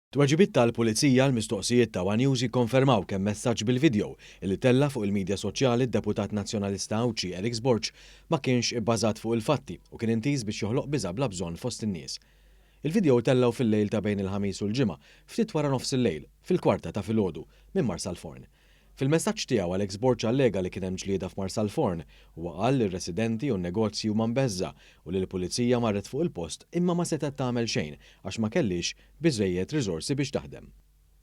Tweġibiet tal-Pulizija l-mistoqsijiet ta' One News jikkonfermaw kemm messaġġ bil-video li tella fuq il-medja soċjali d-deputat nazzjonalista Awċi Eric Sborġ ma kienx ibbażat fuq il-fatti u kien intiż biex joħloq biża' bla bżonn fost in-nies. Il-video tellaw fil-lejl ta' bejn il-ħamis u l-ġimgħa ftit wara nofs il-lejl fil-kwarta ta' filgħodu minn Marsal Forn. Fil-messaġġ tiegħu Alex Sborġ allega li kien hemm ġlieda f'Marsal Forn u qal li r-residenti u n-negozji huma mbeżża u li l-pulizija marret fuq il-post imma ma setgħet tagħmel xejn għax ma kellix biżżejjed riżorsi biex taħdem.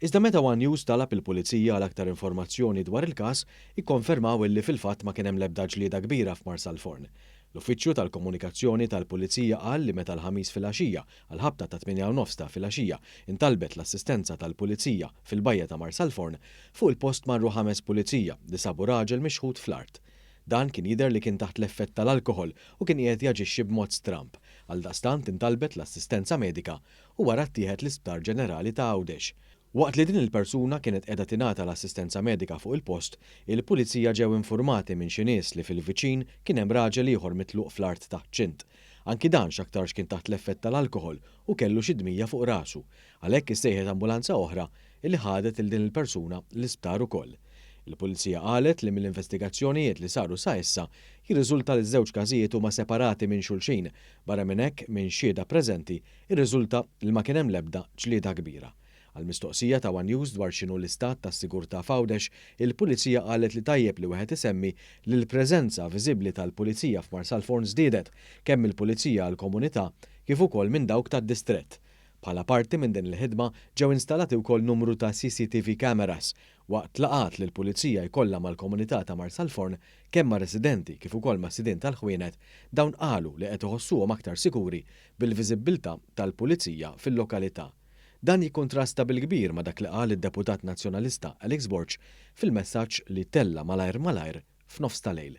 Iżda meta One News talab il-pulizija għal aktar informazzjoni dwar il-każ, ikkonfermaw illi fil-fatt ma kien hemm l-ebda ġlieda kbira f'Marsal Forn. L-Uffiċċju tal-Komunikazzjoni tal-Pulizija qal li meta l-ħamis filgħaxija għal ħabta ta' 8:30 ta' filgħaxija intalbet l-assistenza tal-Pulizija fil-bajja ta' Marsal Forn, fuq il-post marru 5 pulizija li sabu raġel mixħud fl-art. Dan kien jidher li kien taħt l-effett tal-alkoħol u kien qiegħed jaġixxi b'mod stramp. Għaldaqstant intalbet l-assistenza medika u wara ttieħed l-Isptar Ġenerali ta' Għawdex. Waqt li din il-persuna kienet qiegħda tingħata l-assistenza medika fuq il-post, il-pulizija ġew informati minn xi nies li fil-viċin kien hemm raġel ieħor mitluq fl-art taħt ċint. Anki dan x'aktarx kien taħt l-effett tal-alkoħol u kellu xi dmija fuq rasu, għalhekk issejħet ambulanza oħra li ħadet il din il-persuna l-isptar ukoll. Il-pulizija qalet li mill-investigazzjonijiet li saru sa issa jirriżulta li ż-żewġ każijiet huma separati minn xulxin, barra minn hekk minn xhieda preżenti irriżulta li ma kien hemm l-ebda ġlieda kbira. Għal-mistoqsija ta' One News dwar x'inhu l-istat tas-sigurtà f'Għawdex, il-Pulizija qalet li tajjeb li wieħed isemmi li l-preżenza viżibbli tal-Pulizija f'Marsal Forn żdiedet kemm il-Pulizija għall-komunità kif ukoll minn dawk tad-distrett. Bħala parti minn din il-ħidma ġew instalati wkoll numru ta' CCTV cameras waqt laqat li l-Pulizija jkollha mal-komunità ta' Marsal Forn kemm ma' residenti kif ukoll ma' sidien tal-ħwienet dawn qalu li qed iħossuhom aktar sikuri bil-viżibbiltà tal-Pulizija fil-lokalità. Dan jikkontrasta bil-kbir ma' dak li qal id-deputat nazzjonalista Alex Sborġ fil-messaġġ li tella malajr f'nofs ta' lejl.